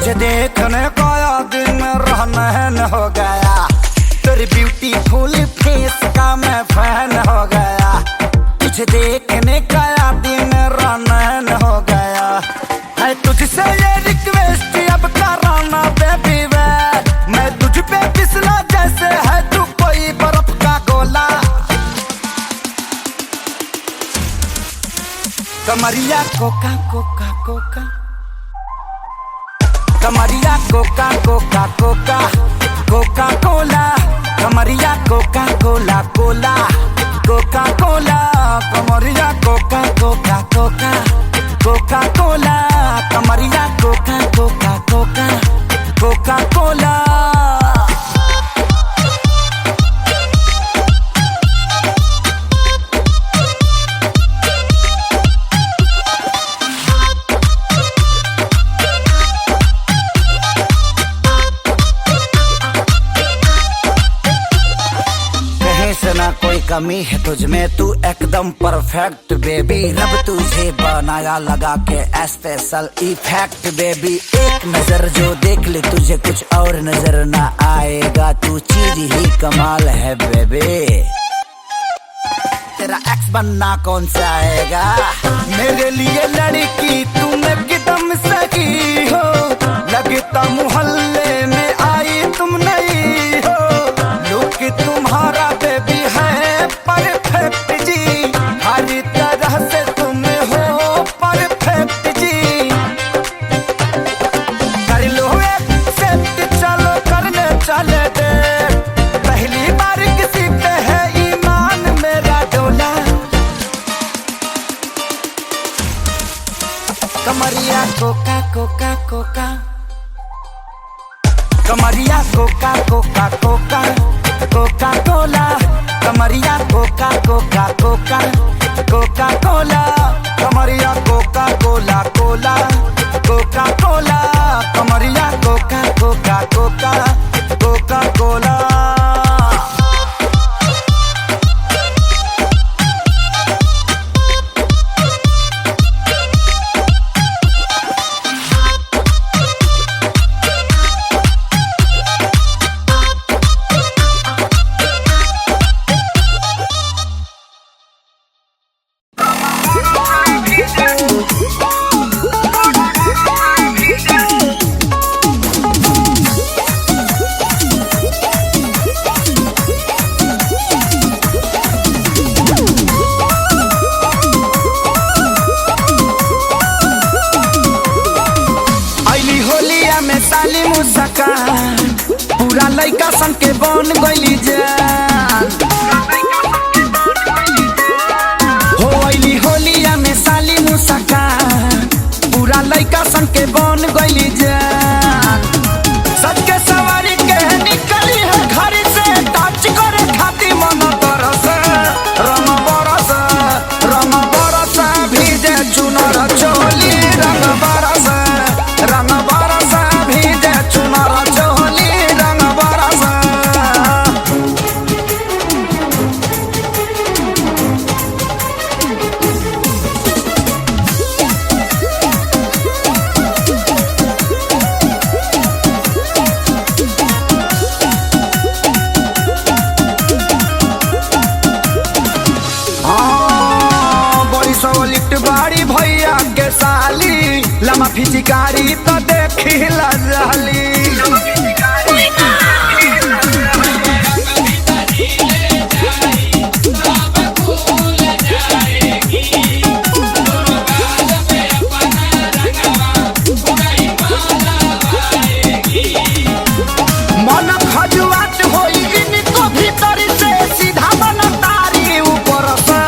तुझे देखने का दिन रहन हो गया, तेरी ब्यूटीफुल फेस का मैं फैन हो गया। तुझे देखने का दिन रहन हो गया है, तुझसे ये रिक्वेस्ट अब कराना बेबी वे, मैं तुझ पे फिसला जैसे है तू कोई बर्फ का गोला। कमरिया कोका कोका कोका, कमरिया कोका कोका कोका कोका कोला, कमरिया कोका कोला कोला कोका कोला, कमरिया कोका कोका कोका कोका कोला, कमरिया कोका कोका कोका कोका कोला। ना कोई कमी है तुझ में, तू एकदम परफेक्ट बेबी, रब तुझे बनाया लगा के स्पेशल इफेक्ट बेबी। एक नजर जो देख ले तुझे कुछ और नजर ना आएगा, तू चीज ही कमाल है बेबी। तेरा एक्स बनना कौन सा आएगा, मेरे लिए लड़की तुम एकदम सही हो, लगता मोहल्ले में आई तुम नहीं हो, लुक तुम्हारा बेबी है परफेक्ट जी, हर तरह से तुम हो परफेक्ट जी। कर लो एक्सेप्ट, चलो करने चले दे, पहली बार किसी पे है ईमान मेरा डोला। कमरिया कोका कोका कोका, कमरिया कोका कोका कोका कोका कोला, कमरिया कोका कोका कोका कोका कोला, कमरिया कोका कोला कोला कोका कोला, कमरिया कोका कोका कोका कोका कोला। पूरा लइका सन के बन गइली जान, हो अइली होलिया में साली मुस्कान, पूरा लइका सन के बन गइली जान। सज के सवारी के निकली है घर से, टच करे खाती मन तरस, रंग बरस रंग बरस भीजे चुनर चोली, रंग बरस भीजे चुनर चोली, रंग बरस। बाड़ी भैया के साली, लमा फिचिकारी तो देखी ला जाली, मन खजुआत होई इनको भीतर से, सीधा मन तारी ऊपर से,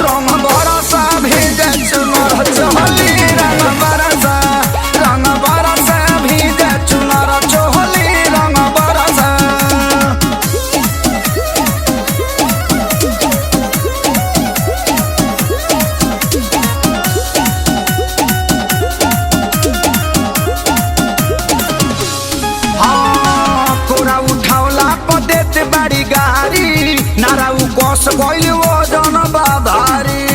रंग बरस भीजे चुनर चोली, रंग बरस भीजे चुनर चोली, रंग बरस। हाँ कोरा उठावला पर देते बड़ी गाड़ी, नारा उ कोस गइल वो जन बाधारी।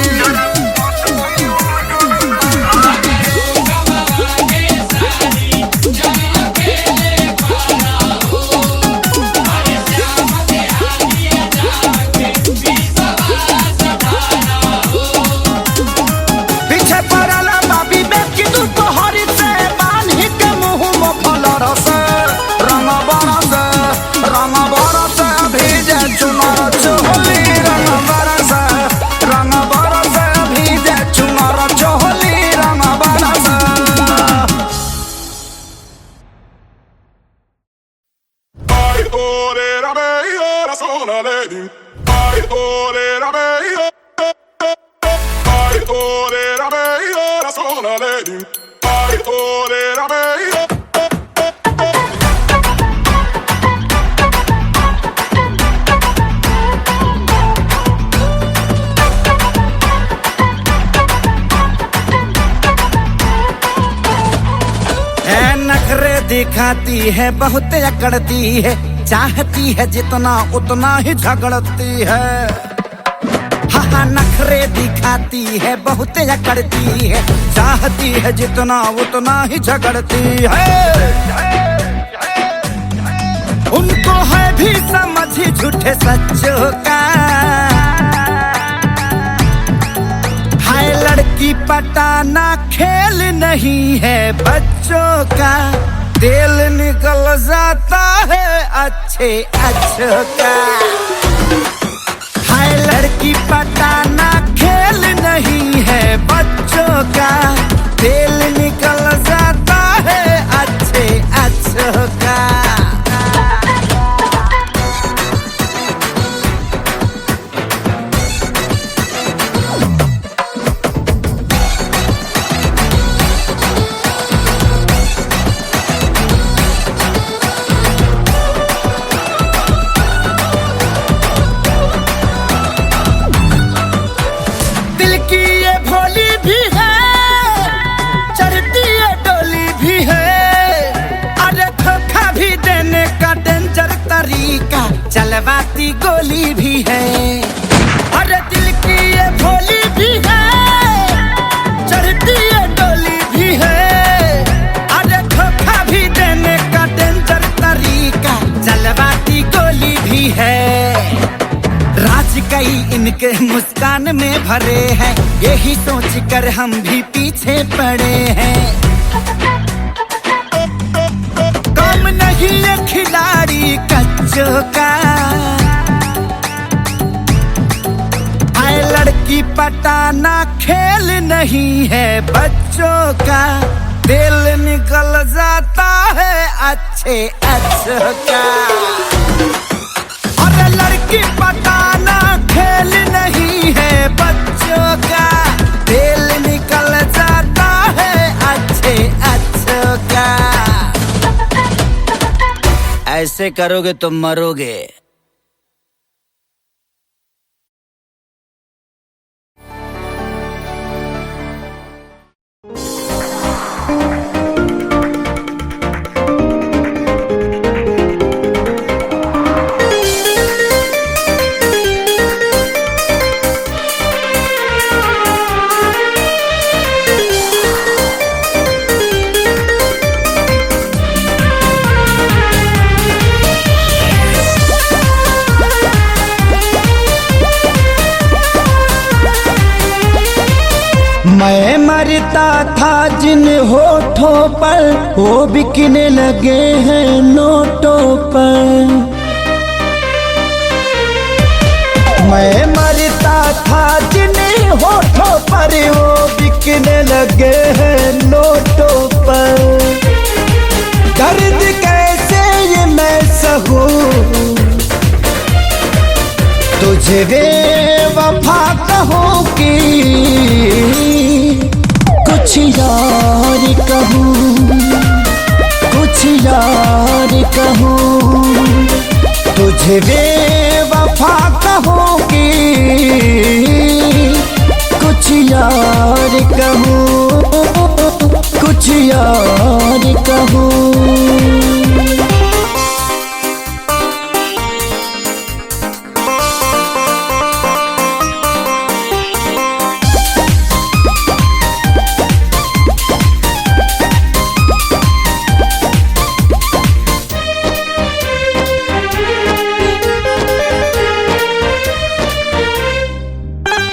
sono le di ai ore la meglio ai ore la meglio la sono le di ai ore la meglio. नखरे दिखाती है बहुत अकड़ती है, चाहती है जितना उतना ही झगड़ती है। हाँ नखरे दिखाती है बहुत अकड़ती है, चाहती है जितना उतना ही झगड़ती है। उनको है भी समझ झूठे सच्चों का, हाय लड़की पटाना खेल नहीं है बच्चों का, दिल निकल जाता है अच्छे अच्छों का। हाय लड़की पटाना खेल नहीं है बच्चों का, दिल निकल जाता है अच्छे अच्छों का। चलवाती गोली भी है, अरे दिल की ये भोली भी है, चढ़ती ये डोली भी है, अरे धोखा भी देने का डेंजर तरीका चलवाती गोली भी है। राज कई इनके मुस्कान में भरे हैं, यही सोच कर हम भी पीछे पड़े हैं। कम नहीं ये खिलाड़ी कच्चों का, आए लड़की पटाना खेल नहीं है बच्चों का, दिल निकल जाता है अच्छे अच्छों का। अरे लड़की पटाना खेल नहीं है बच्चों का, दिल निकल जाता है अच्छे अच्छों का। ऐसे करोगे तो मरोगे। मैं मरता था जिन होठों पर, वो बिकने लगे हैं नोटों पर। मैं मरता था जिन होठों पर, वो बिकने लगे हैं नोटों पर। दर्द कैसे ये मैं सहूं, तुझे बेवफा कहूं कि कुछ यार कहूं, कुछ यार कहूं, तुझे बेवफा कहूं कि कुछ यार कहूं, कुछ यार कहूं।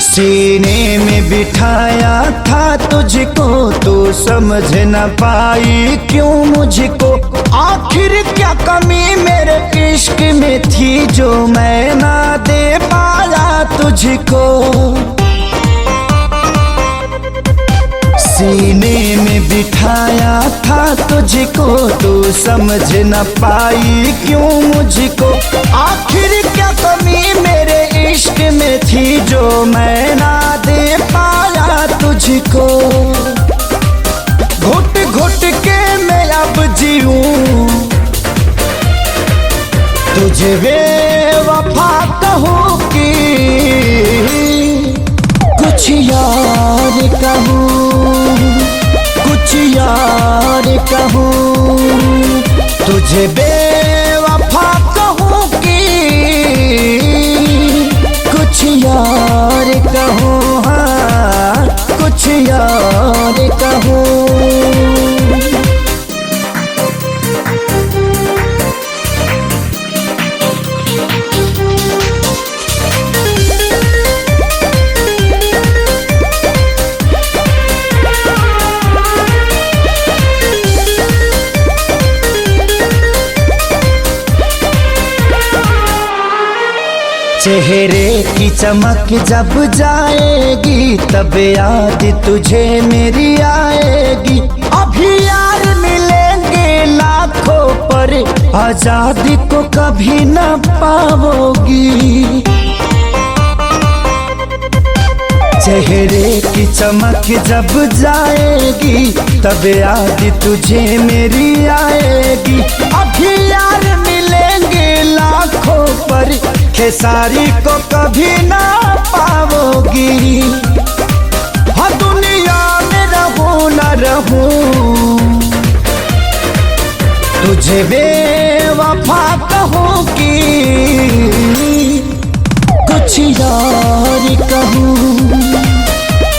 सीने में बिठाया था तुझको, तू समझ न पाई क्यों मुझको। आखिर क्या कमी मेरे इश्क में थी जो मैं ना दे पाया तुझको। सीने में बिठाया था तुझको, तू समझ न पाई क्यों मुझको। आखिर क्या कमी मेरे इश्क में थी जो मैं ना दे पाया तुझको। घुट घुट के मैं अब जीऊं, तुझे बेवफा कहूँ कि कुछ यार कहूँ, कुछ यार कहूँ। तुझे बेवफा कहूँ कि कुछ यार कहूँ, हाँ कुछ यार कहूँ। चेहरे की चमक जब जाएगी तब याद तुझे मेरी आएगी। अभी यार मिलेंगे लाखों पर आजादी को कभी न पाओगी। चेहरे की चमक जब जाएगी तब याद तुझे मेरी आएगी। अभी यार मिलेंगे लाखों पर खेसारी को कभी ना पाओगी। हाँ दुनिया में रहूं न रहूं, तुझे बेवफा कहूँ कि कुछ यार कहूँ,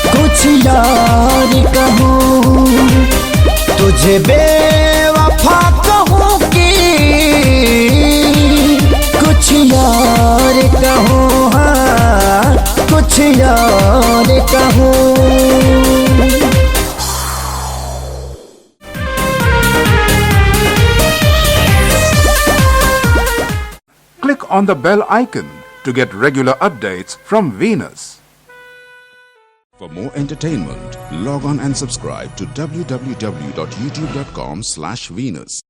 कुछ यार कहूँ। तुझे बेवफा कहूँ कि कुछ यार कहूँ, हाँ कुछ यार कहूँ। Click on the bell icon to get regular updates from Venus. For more entertainment, log on and subscribe to www.youtube.com/Venus.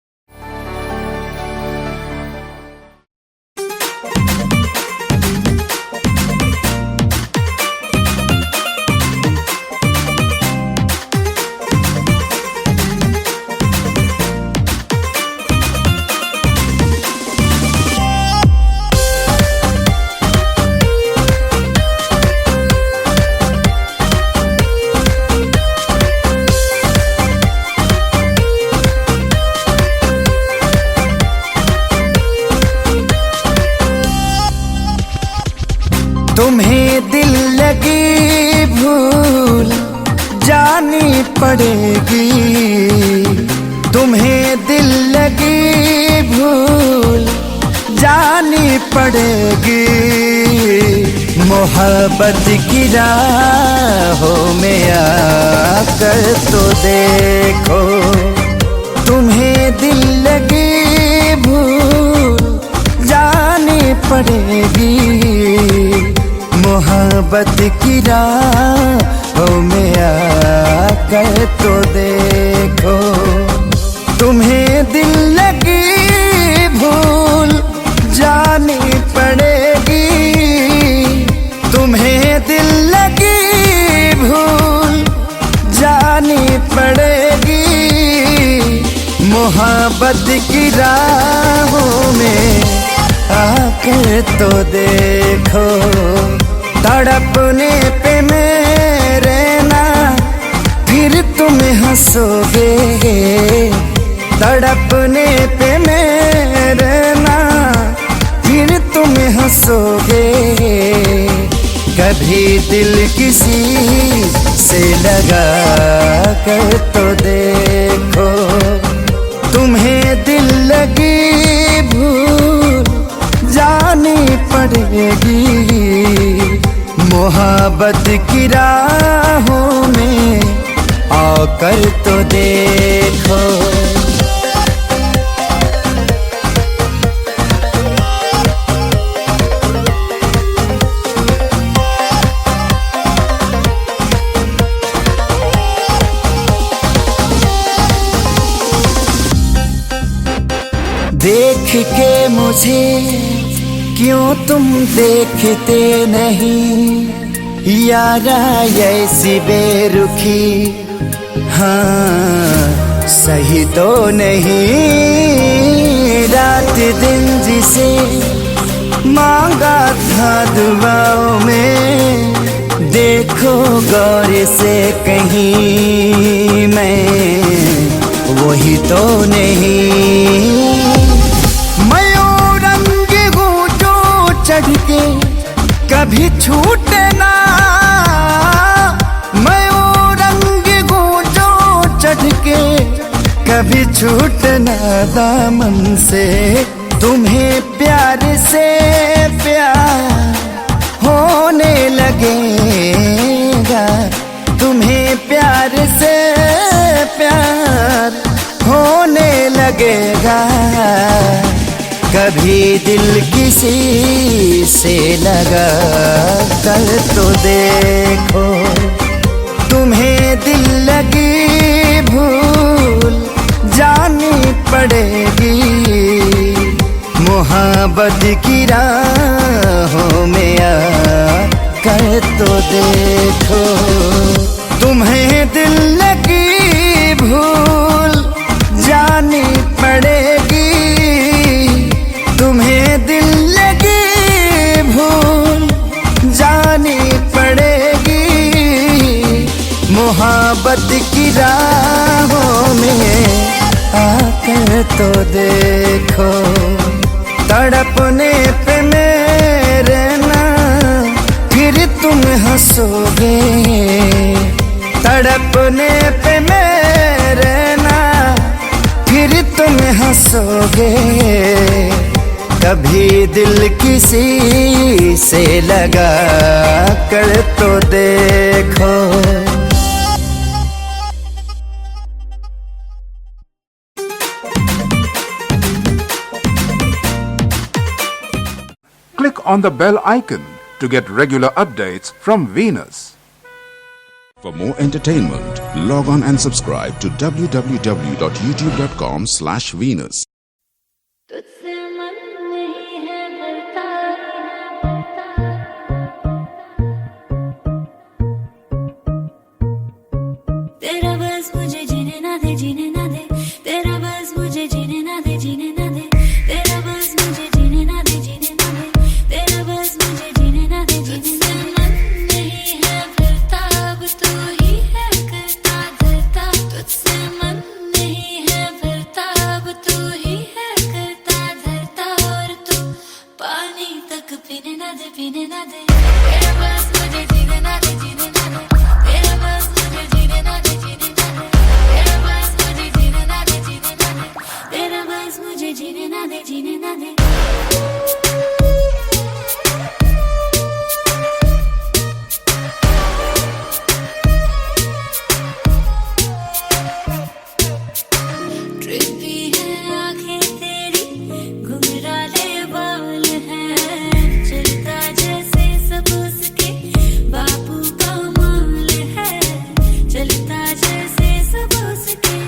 तुम्हें दिल लगी भूल जानी पड़ेगी। तुम्हें दिल लगी भूल जानी पड़ेगी। मोहब्बत की राहों में आकर तो देखो। तुम्हें दिल लगी भूल जानी पड़ेगी। मोहब्बत की राहों में आकर तो देखो। तुम्हें दिल लगी भूल जानी पड़ेगी। तुम्हें दिल लगी भूल जानी पड़ेगी। मोहब्बत की राहों में आकर तो देखो। तड़पने पे मेरे ना फिर तुम हंसोगे। तड़पने पे मेरे ना फिर तुम हंसोगे। कभी दिल किसी से लगा कर तो देखो। तुम्हें दिल लगी भूल जानी पड़ेगी। मोहब्बत की राहों में आकर तो देखो। देख के मुझे क्यों तुम देखते नहीं यारा ऐसी बेरुखी, हाँ सही तो नहीं। रात दिन जिसे मांगा था दुआओं में, देखो गौर से कहीं मैं वही तो नहीं। मयूरंग हूँ जो चढ़ के कभी छूटे ना, मयूरंग हूँ जो चढ़ के कभी छूटना दामन से। तुम्हें प्यार से प्यार होने लगेगा, तुम्हें प्यार से प्यार होने लगेगा। कभी दिल किसी से लगा कर तो देखो, तुम्हें दिल लगी भूल जानी पड़ेगी। मोहब्बत की राहों में आ कर तो देखो, तुम्हें दिल लगी भूल जानी पड़ेगी। तुम्हें दिल लगी भूल जानी पड़ेगी। मोहब्बत की राहों में आकर तो देखो, तड़पने पे मेरे ना फिर तुम हंसोगे, तड़पने पे मेरे ना फिर तुम हंसोगे। कभी दिल किसी से लगा कर तो देखो। Click on the bell icon to get regular updates from Venus. For more entertainment, log on and subscribe to www.youtube.com/Venus. तुझसे मन नहीं है भरता, तेरा बस मुझे जीने ना दे, जीने ना दे। तेरा बस मुझे जीने ना दे, जीने ना दे। तेरा बस मुझे जीने ना दे, जीने ना दे। तेरा बस मुझे जीने ना दे, जीने ना दे। मन नहीं है भरता, अब तू ही है करता धरता। तुझसे मन नहीं है भरता, अब तू ही है करता धरता। और तू पानी तक पीने ना दे, पीने ना दे। तेरा बस मुझे जीने ना दे, जीने ना दे। तेरा बस मुझे जीने ना दे, जीने ना दे। तेरा बस मुझे जीने ना दे, जीने ना दे। तेरा बस मुझे जीने ना दे, जीने ना दे। ट्रिपी है आंखें तेरी, घुंघराले बाल हैं, चलता जैसे सब उसके बापू का माल है। चलता जैसे सब उसके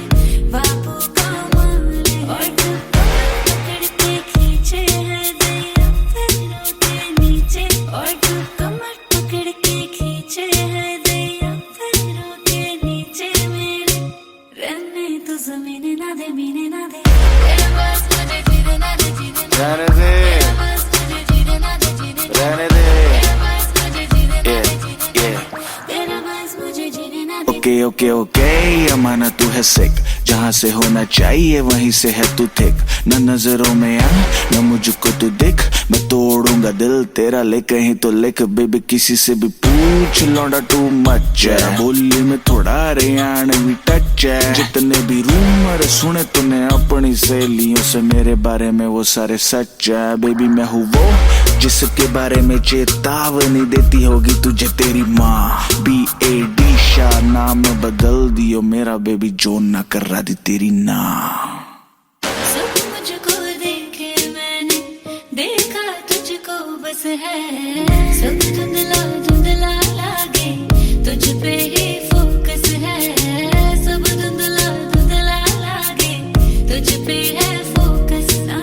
बापू का माल है। और तू पकड़ के खींचे है दया पैरों के नीचे। और तू कमर पकड़ के खींचे है दया पैरों के नीचे। मेरे रहने तो जमीन ना दे, मीने ना दे। तेरा बस मुझे जीने ना दे, जीने ना दे। तेरा बस मुझे जीने ना दे, जीने ना दे। तेरा बस मुझे जीने ना दे, जीने ना दे। तेरा बस मुझे जीने ना दे। ओके ओके ओके, अमाना तू है सिक, जहाँ से होना चाहिए वहीं से है तू थिक। न नजरों में आ न मुझको तू दिख, मैं तोड़ूंगा दिल तेरा ले कहीं तो लिख। बेबी किसी से भी पूछ, लौंडा टू मच है, बोली में थोड़ा हरियाणवी टच है। जितने भी रूमर सुने तूने अपनी सहेलियों से मेरे बारे में वो सारे सच है। बेबी मैं हूँ वो जिसके बारे में चेतावनी देती होगी तुझे तेरी माँ। BAD शाह नाम बदल दियो मेरा, बेबी जो ना कर रहा दी तेरी ना। सब मुझको देखे मैंने, देखा तुझको बस है। सब धुंधला धुंधला लागे, तुझ पे ही फोकस है। सब धुंधला धुंधला लागे, तुझ पे है फोकस। ना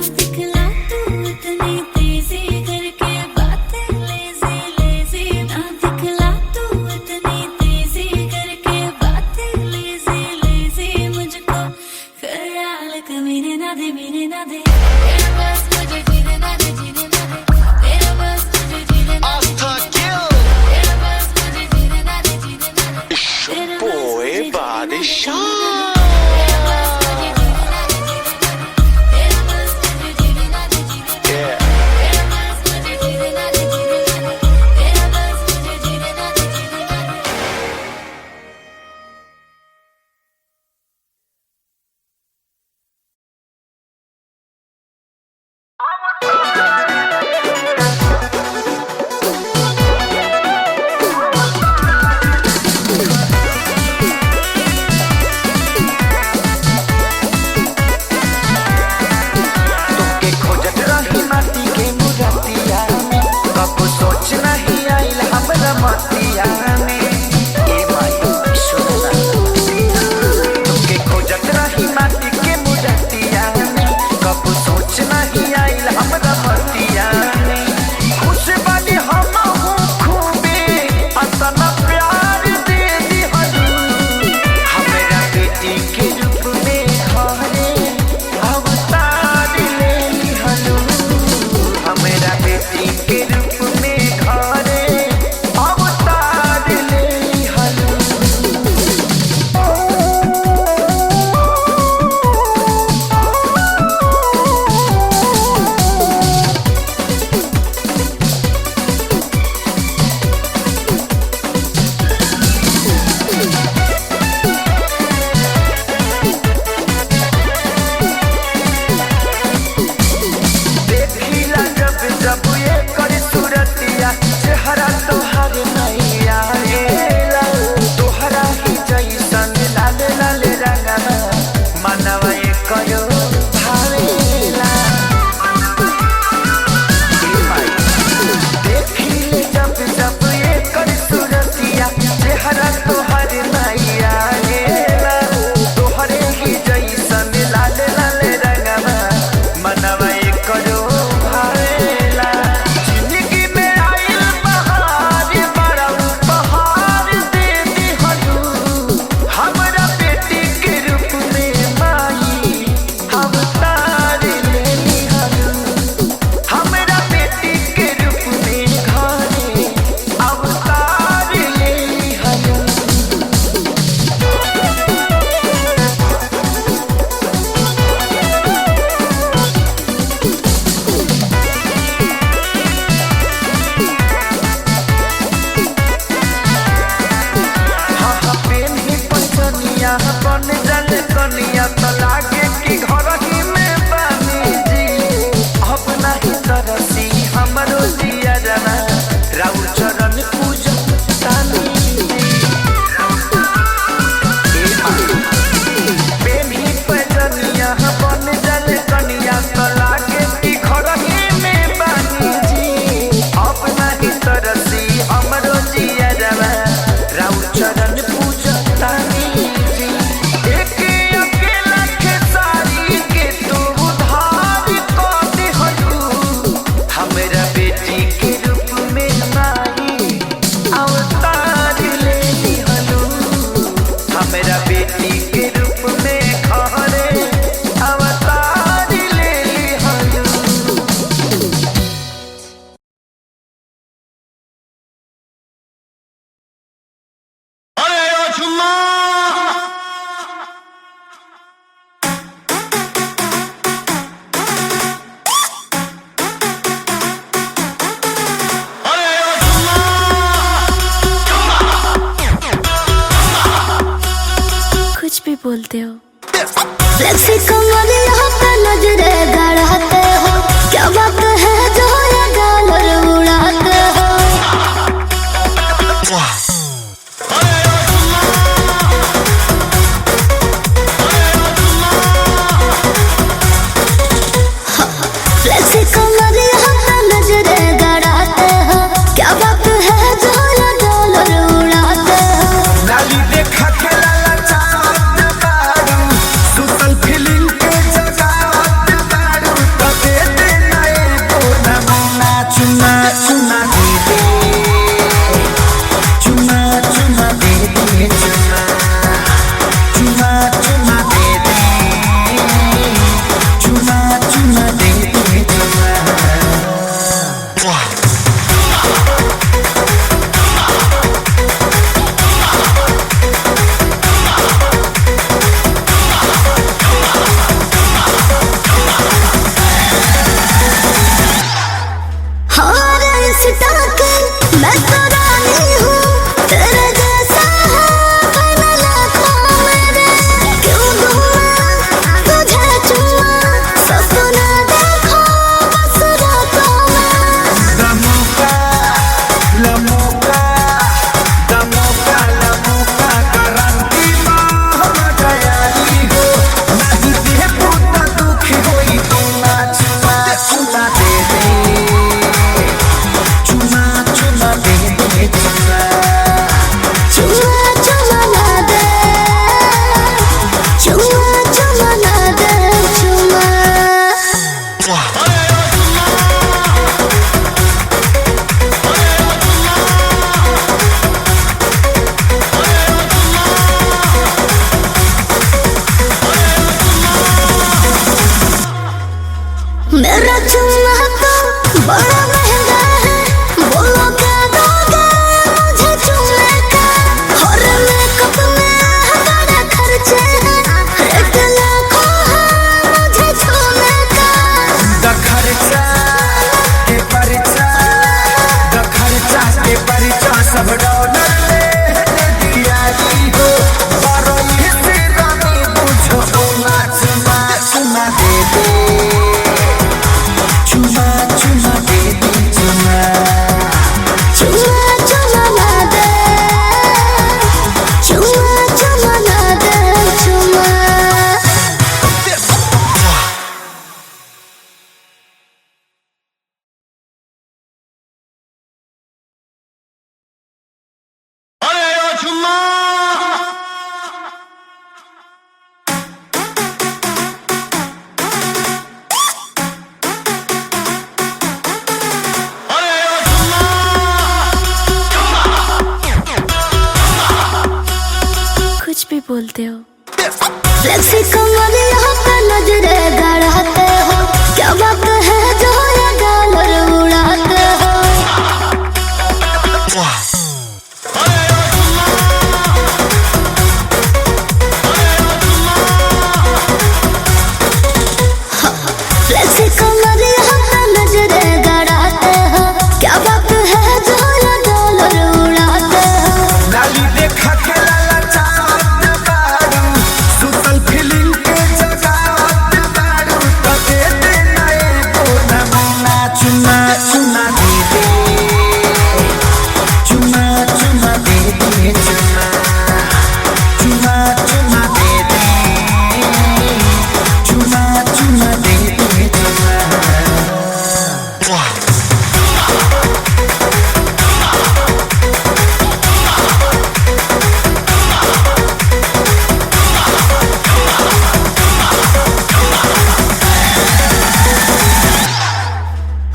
ना दे मेरे ना दे तेरा बस मुझे जीने ना दे जीने ना दे तेरा बस मुझे जीने ना दे तेरा बस मुझे जीने ना दे जीने ना दे तेरा boy body shot. बोलते हो फ्लेक्सी कमर यहाँ पे नजरे गड़ाते हो क्या बात है जो ये गालर उड़ाते हो फ्लेक्सी कमर यहाँ पे नजरे गड़ाते हो क्या बात है जो ये गालर उड़ाते हो नाली देखा के लाला चाहत बारू सुतल फीलिंग के जग मेरा चुम्मा तो बड़ा महंगा है, बोलो क्या दोगे मुझे चुम्मे का। और मेकअप में बड़ा खर्चे हैं, रेट लाखों है मुझे छूने का। द खर्चा के परिचा, द खर्चा के परिचा सब डॉलर ले दिया जी हो। बारो ये से रानी पूछो चुमा चुमा चुमा दे दे, चुमा चुमा दे दे चुमा, चुम्मा चुम्मा ना दे, चुम्मा चुम्मा ना दे चुम्मा। कुछ भी बोलते हो। फ्लेक्सी कमरिया पे नजरे गड़ाते हो, क्या बात है जो ये डॉलर उड़ाते हो। फ्लेक्सी कमरिया पे नजरे गड़ाते हो, क्या बात है जो ये डॉलर उड़ाते हो। लाली देखा के लाला चावत बारू, सुतल फीलिंग के जगावत बारू। तो दे दे नए को नमूना, चुमा चुमा दे दे, चुमा चुमा दे दे चुमा, चुमा चुमा दे दे, चुमा चुमा दे दे चुमा।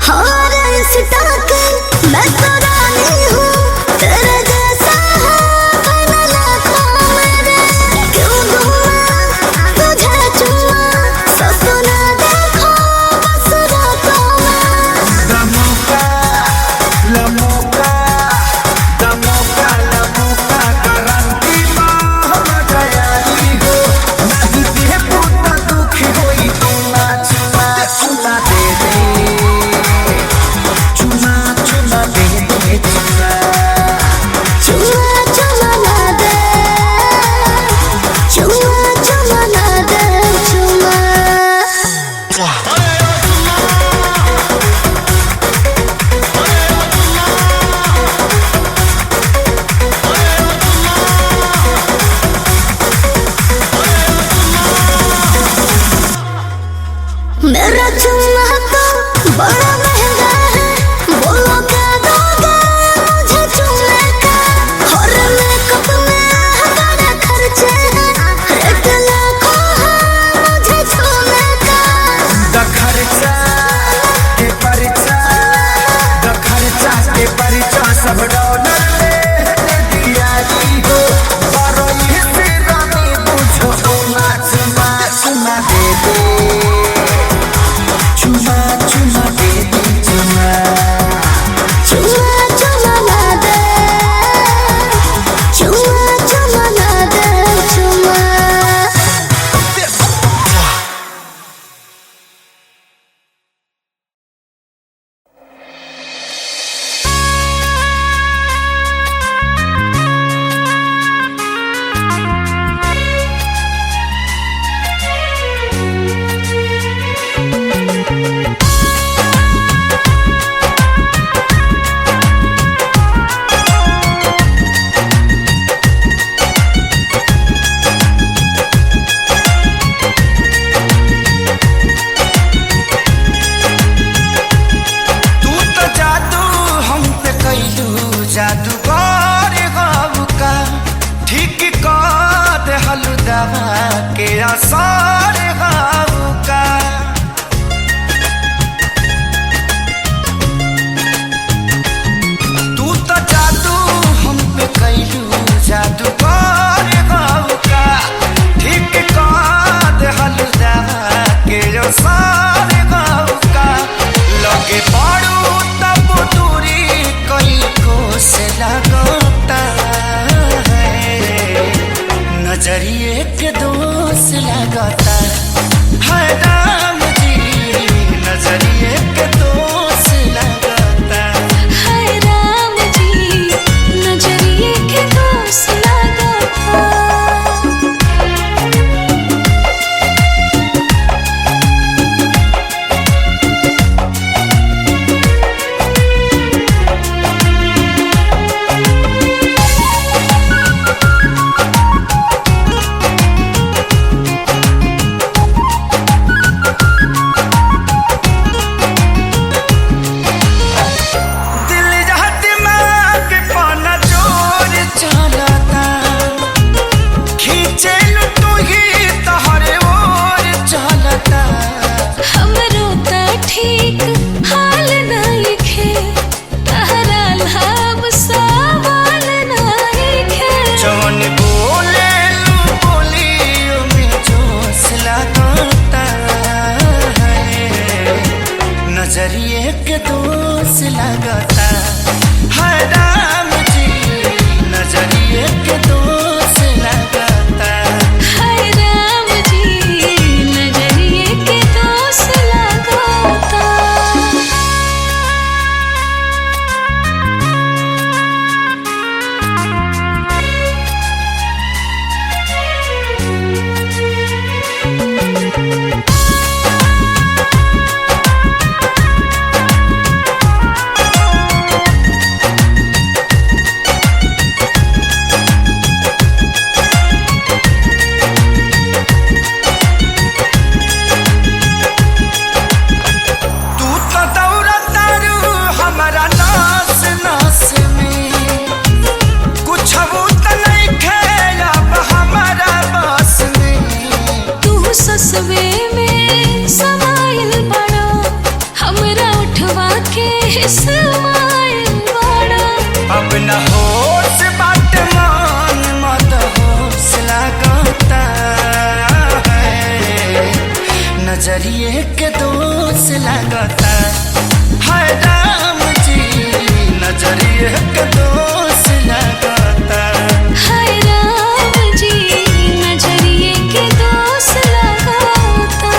हमारे इंस्टा के मैं तो रानी हूँ, तेरे जैसा है बना लाखों मेरे। क्यों दूँ मैं तुझे चुम्मा, सपना देखो बस रातों में। लमोका लमोका लमोका लमोका करंती माह गयाली हो। नहीं दे पुता दुखी होई तुमा चुमा चुमा दे दे, चुमा चुमा दे दे चुमा, चुम्मा चुम्मा ना दे, चुम्मा चुम्मा ना दे चुम्मा। मेरा चुम्मा तो बड़ा महंगा है, बोलो क्या दोगे मुझे चुम्मे का। और मेकअप में बड़ा खर्चे हैं, रेट लाखों है मुझे छूने का। द खर्चा के परिचा, द खर्चा के परिचा सब डॉलर ले दिया जी हो। बारो ये से रानी पूछो चुमा चुमा चुमा दे दे, हाय राम जी नजरिए के दोष लगाता। हाय राम जी नजरिए के दोष लगाता। दिल जा दिमाग पौना जोर चलता। खींचे लू तू ही तोहरे ओर चलता। हमरो त ठीक हाल नइखे तहरा लाभ सवाल नइखे। जौन बोले लू बोलियो में जोश लगाता है। नजरिए के दोष लगाता। हाय राम जी नजरिए के दोष लगाता। हाय राम जी नजरिए के दोष लगाता। तू तो दौड़तारू हमारा नास नास में। कुछ वो तो नहीं खेलब हमारा बस में। तू ससवे में समाइल बड़ा हमरा उठवा के समाइल बड़ा। अब न होश बात मान मत होश लगाता है। नजरिए के दोष लगाता। हाय राम जी नजरिए के दोष लगाता। हाय राम जी नजरिए के दोष लगाता।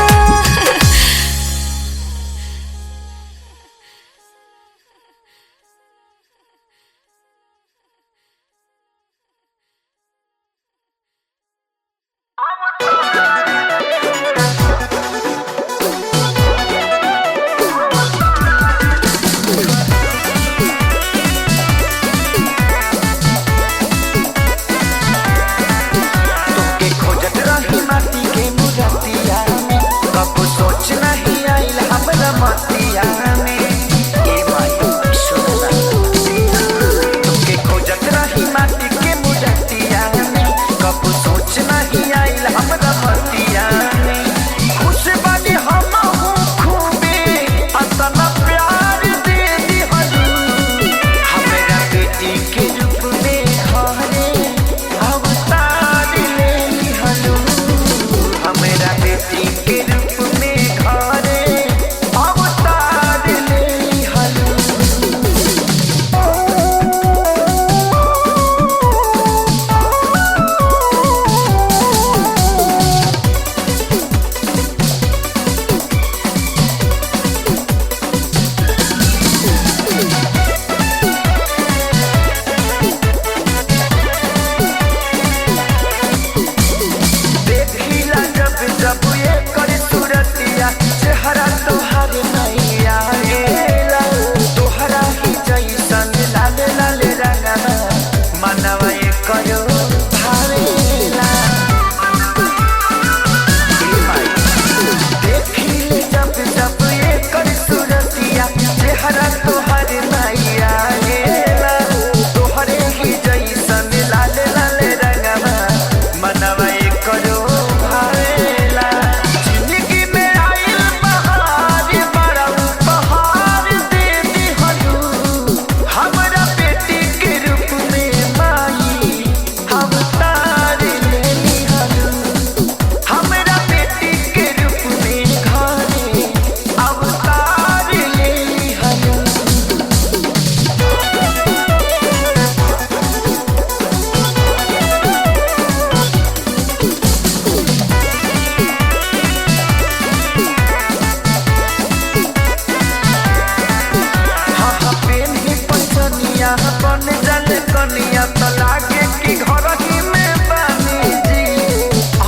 जनिया तो लागे कि घर ही में बानी जी।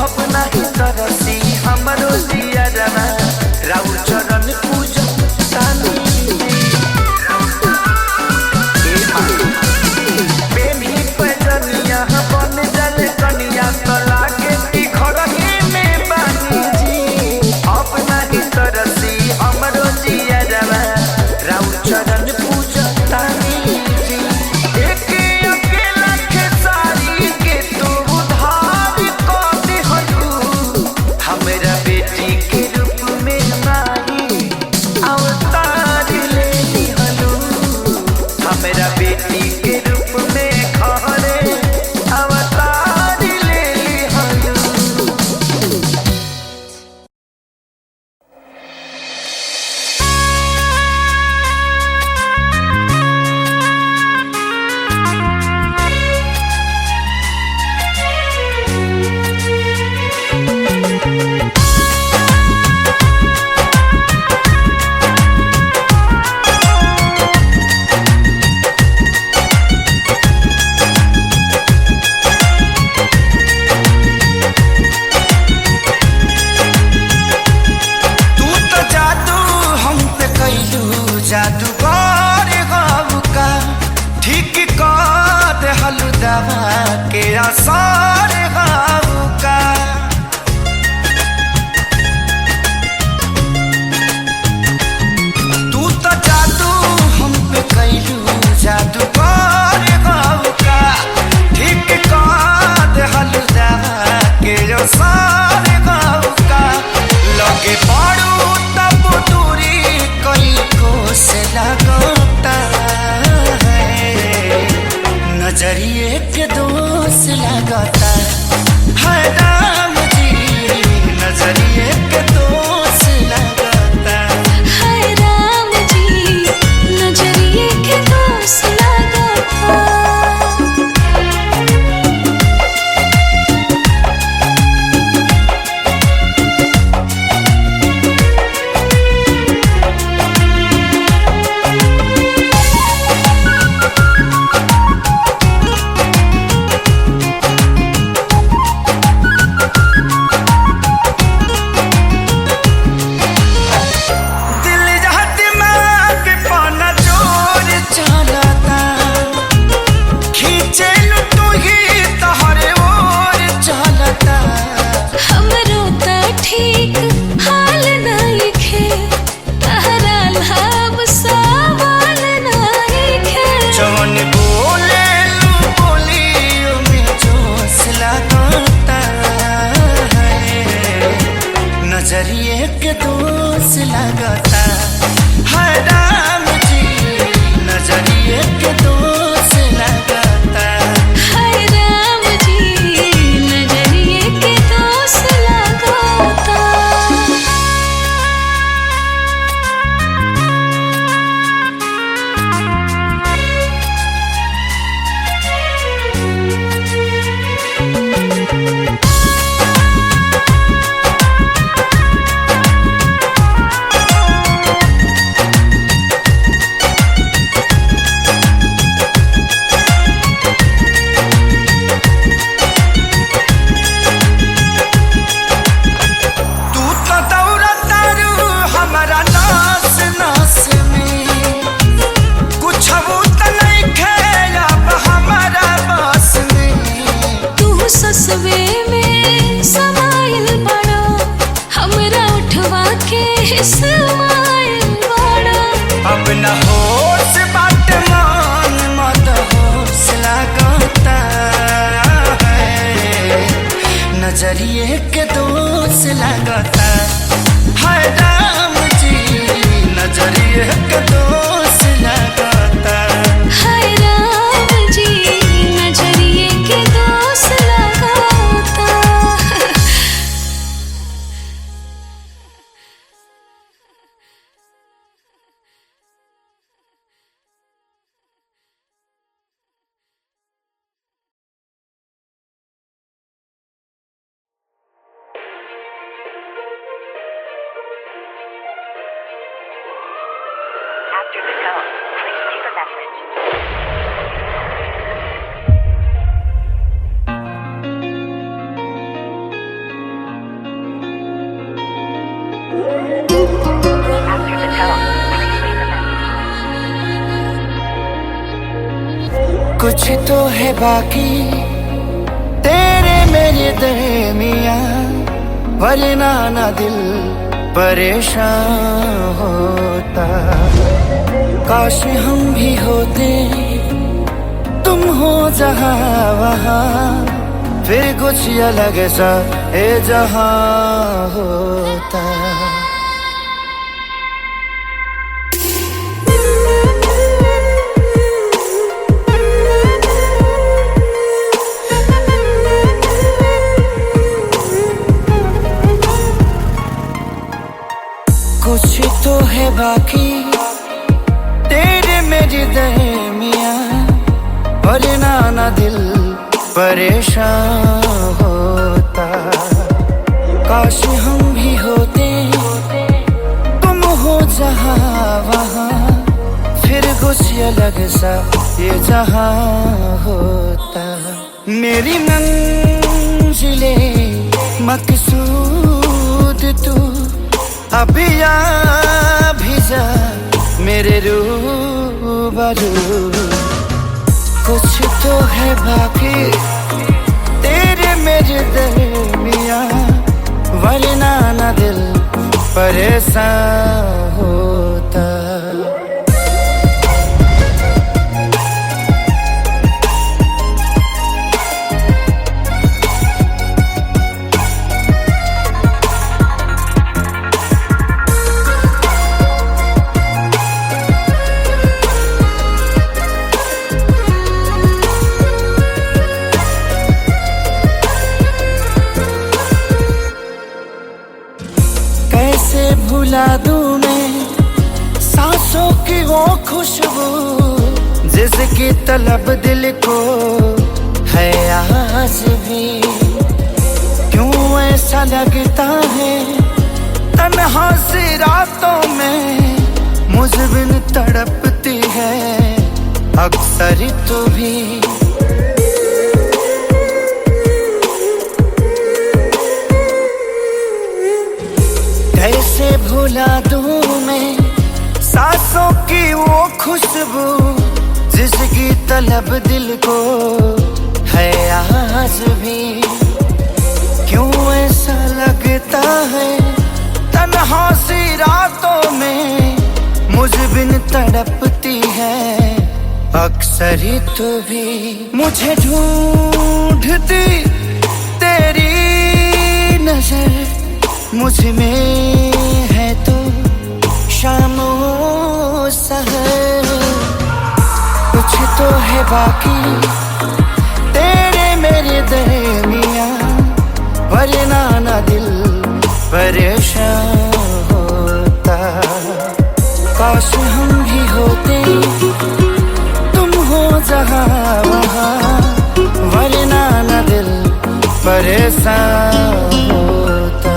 अब नहीं तरसी हमरो जिया जना राउ चरण पूजा तानी जी। बेनी पे जनिया बन जल कनिया तो लागे कि घर ही में बानी जी। अब नहीं तरसी हमरो जिया जना राउ चरण पूजा तानी जी। एक अकेला खेसारी के तू उधार को दिहलू हमरा बेटी के रूप में माई अवतार ले लिहलू। हमरा बेटी के रूप में घरे अवतार ले लिहलू। तू तो जादू हम पे कैलू जादूगर गौ का ठीक कर देहलू दवा के असर गौ का। तू तो जादू हम पे कैलू जादूगर गौ का ठीक कर देहलू दवा के असर गौ का। लगे पड़ू तब दूरी कई कोस लगता है नजरिए के दोष लगता है राम जी। नजरिए के दोष लगता हाय राम जी नजरिए के दोष लगता। दिल जहाँ दिमाग पौना जोर चलता खींचे लू तू ही तोहरे ओर चलता। हमरो त ठीक हाल नइखे तहरा लाभ सवाल नइखे। जवन बोले लू बोलियो में जोश लगता है नजरिए के दोष लगता है राम जी। नजरिए के दोष लगता हाय राम जी नजरिए के दोष लगता। तू तो दौड़ता रू हमारा नास नास में कुछ तो नहीं खेलब हमारा बस में। तू ससवे में समाइल बड़ा हमरा उठवा के स्माइल बड़ा। अब न होश बाट मान मत होश लगता है नजरिए के दोष लगता है राम जी। नजरिए के दोष लगता हाय राम जी नजरिए के दोष लगता। कुछ तो है बाकी तेरे मेरे दरमियां, वरना ना दिल परेशान होता। काश हम भी होते, तुम हो जहां वहां, फिर कुछ अलग सा ये जहां होता। कुछ तो है बाकी तेरे मेरे दरमियां, वरना ना दिल परेशान होता। काश हम भी होते, तुम हो जहां वहां, फिर कुछ अलग सा ये जहां होता। मेरी मंजिले मकसूद तू, अभी आ भी जा मेरे रूबरू। कुछ तो है बाकी तेरे मेरे दरमियां, वरना ना दिल परेशान होता। भुला दूं मैं सांसों की वो खुशबू, जिसकी तलब दिल को है आज भी। क्यों ऐसा लगता है तन्हा सी रातों में, मुझ बिन तड़पती है अक्सर तू भी। कैसे भुला दूं मैं सांसों की वो खुशबू, जिसकी तलब दिल को है आज भी। क्यों ऐसा लगता है तन्हा सी रातों में, मुझ बिन तड़पती है अक्सर तू भी। मुझे ढूंढती तेरी नजर, मुझ में है तो शामो सहर। कुछ तो है बाकी तेरे मेरे दरमियां, वरना ना दिल परेशान होता। काश हम भी होते, तुम हो जहां वहां, वरना ना दिल परेशान होता।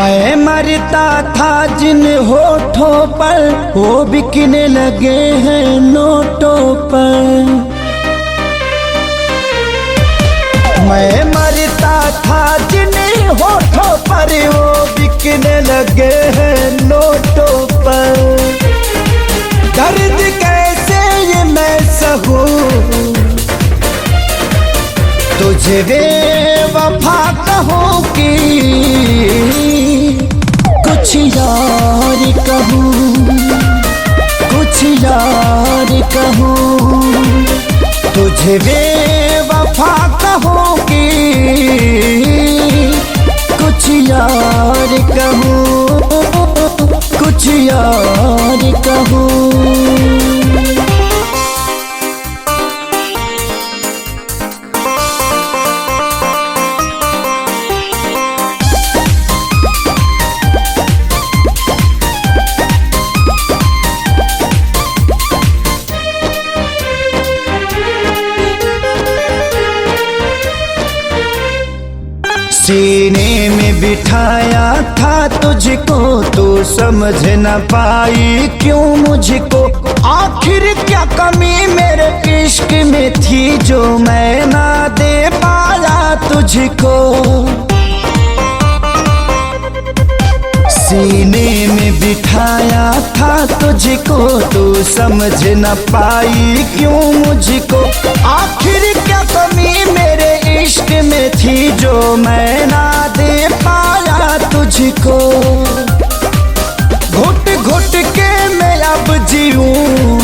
मैं मरता था जिन होठों पर, वो बिकने लगे हैं नोटों पर। मैं मरता था जिन होठों पर, वो बिकने लगे हैं नोटों पर। दर्द कैसे ये मैं सहूं, तुझे बेवफा कहूं कि कुछ यार कहूं, कुछ यार कहूं। तुझे बेवफा कहूं कि सीने में बिठाया था तुझको, तू समझ न पाई क्यों मुझको। आखिर क्या कमी मेरे इश्क में थी जो मैं ना दे पाया तुझको। सीने में बिठाया था तुझको, तू समझ न पाई क्यों मुझको। आखिर क्या कमी मेरे इश्क में थी जो मैं ना दे पाया तुझको। घुट घुट के मैं अब जीऊं,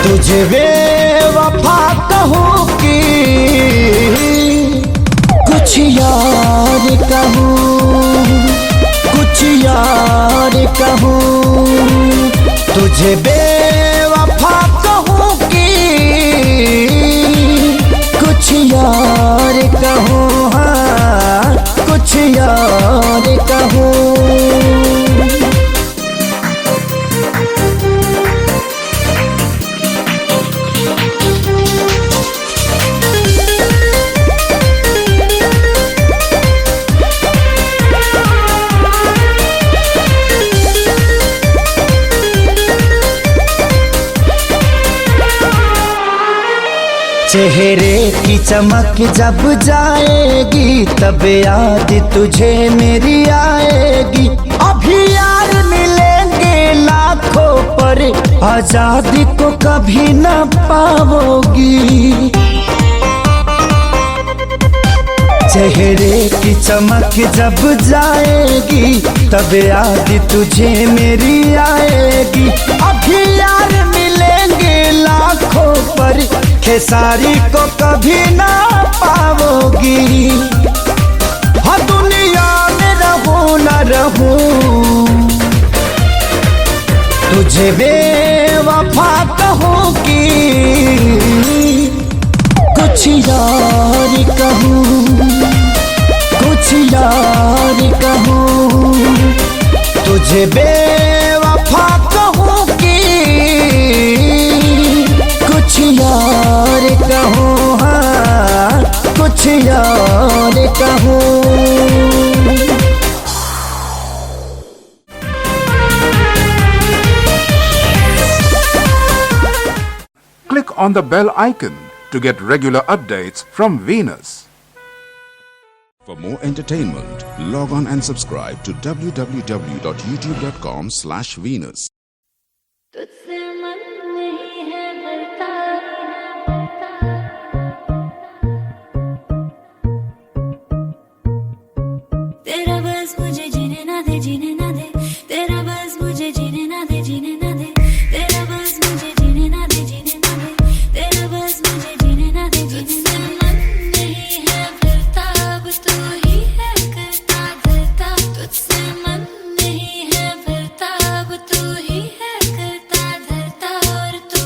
तुझे बेवफा कहूँ कि कुछ यार कहूँ, कुछ यार कहूँ। तुझे बेवफा कहूँ कि कुछ यार कहूँ, हाँ कुछ यार कहूँ। चेहरे की चमक जब जाएगी तब याद तुझे मेरी आएगी। अभी यार मिलेंगे लाखों पर आजादी को कभी न पाओगी। चेहरे की चमक जब जाएगी तब याद तुझे मेरी आएगी। अभी यार मिलेंगे लाखों पर खेसारी को कभी ना पाओगी। हाँ दुनिया में रहूं न रहूं, तुझे बेवफा कहूँ कि कुछ यार कहूँ, कुछ यार कहूँ। तुझे बेवफा कहूँ कि कुछ यार कहूँ, हाँ कुछ यार कहूँ। Click on the bell icon to get regular updates from Venus. For more entertainment, log on and subscribe to www.youtube.com/Venus. तुझसे मन नहीं है भरता, तेरा बस मुझे जीने ना दे, जीने ना दे। तेरा बस मुझे जीने ना दे, जीने ना दे। तेरा बस मुझे जीने ना दे, जीने ना दे। तेरा बस मुझे जीने ना दे, जीने ना दे। मन नहीं है भरता, अब तू ही है करता धरता। तुझसे मन नहीं है भरता, अब तू ही है करता धरता। और तू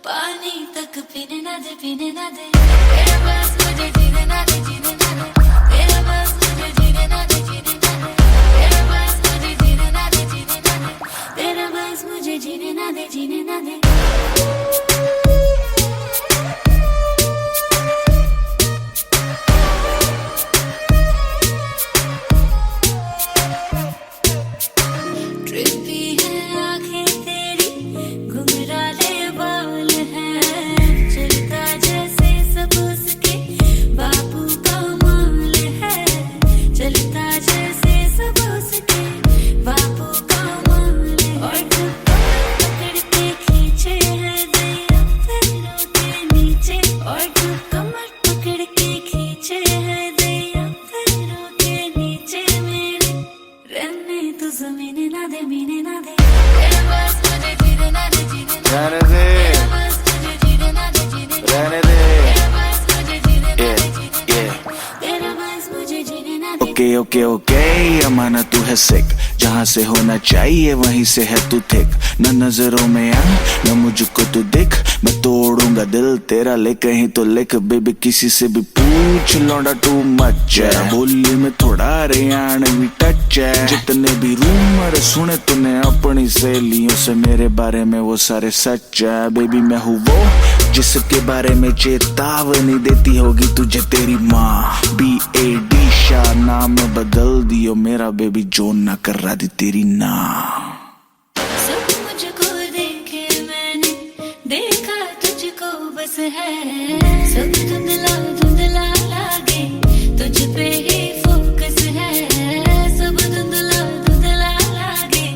पानी तक पीने ना दे, पीने ना दे। तेरा बस मुझे जीने ना दे, जीने ना दे। तेरा बस मुझे जीने ना दे, जीने ना दे। तेरा बस मुझे जीने ना दे, जीने ना दे। तेरा बस मुझे जीने ना दे, जीने ना दे। ट्रिपी है आंखें तेरी, घुंघराले बाल हैं, चलता जैसे सब उसके बापू का माल है। चलता जैसे सब उसके बापू का माल है। और जब कमर पकड़ के खींचे हृदय पैरों के नीचे। और जब कमर पकड़ के खींचे हृदय पैरों के नीचे। मेरे रहने तो जमीने ना दे, मीने ना दे। तेरा बस मुझे जीने ना दे, जीने ना दे। तेरा बस मुझे जीने ना दे, जीने ना दे। तेरा बस मुझे जीने ना दे, जीने ना दे। तेरा बस मुझे जीने ना दे। ओके ओके ओके, अमाना तू है सिक, जहाँ से होना चाहिए वहीं से है तू थिक। न नजरों में आ न मुझको तू दिख, मैं तोड़ूंगा दिल तेरा ले कहीं तो लिख। बेबी किसी से भी पूछ लौंडा टू मच है, बोली में थोड़ा हरियाणवी टच है। जितने भी रूमर सुने तूने अपनी सहेलियों से मेरे बारे में वो सारे सच है। बेबी मैं हूँ वो जिसके बारे में चेतावनी देती होगी तुझे तेरी माँ। BAD शाह नाम बदल दियो मेरा बेबी, जोन ना कर दी तेरी ना। सब मुझको देखे मैंने, देखा तुझको बस है। सब धुंधला धुंधला लागे, तुझ पे ही फोकस है। सब धुंधला धुंधला लागे,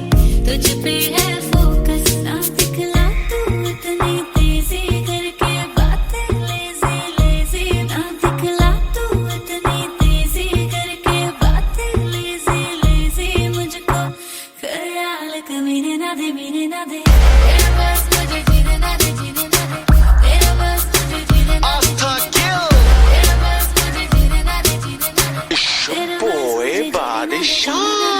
तुझ पे है फोकस। ना दिखला तू इतनी तेजी करके बातें लेजी लेजी। ना दिखला तू इतनी तेजी करके बातें लेजी लेजी। मुझको ख्याल कमीने ना दे, मीने ना दे। तेरे पास मुझे जीने ना दे, जीने ना दे। तेरे पास मुझे जीने ना दे, तेरे पास मुझे जीने ना दे, जीने ना दे। तेरे पास मुझे जीने ना दे, जीने ना दे।